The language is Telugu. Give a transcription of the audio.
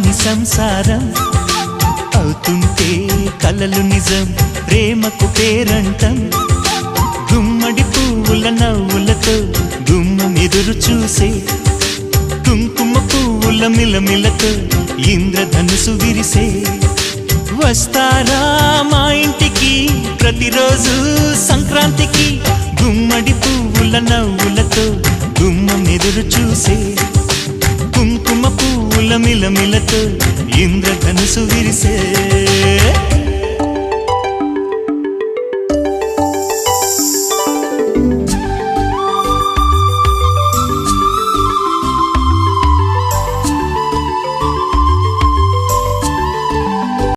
కాని సంసారం అవుతుంటే కలలు నిజం ప్రేమకు పేరంటం గుమ్మడి పువ్వుల నవ్వులతో గుమ్మం ఎదురు చూసే కుంకుమ పువ్వుల మిలమిలతో ఇంద్రధనుసు విరిసే వస్తారా మా ఇంటికి ప్రతిరోజు సంక్రాంతికి గుమ్మడి పువ్వుల నవ్వులతో గుమ్మం ఎదురు చూసే కుంకుమ పువ్వుల మిలమిలతో ఇంద్రధనుసు విరిసే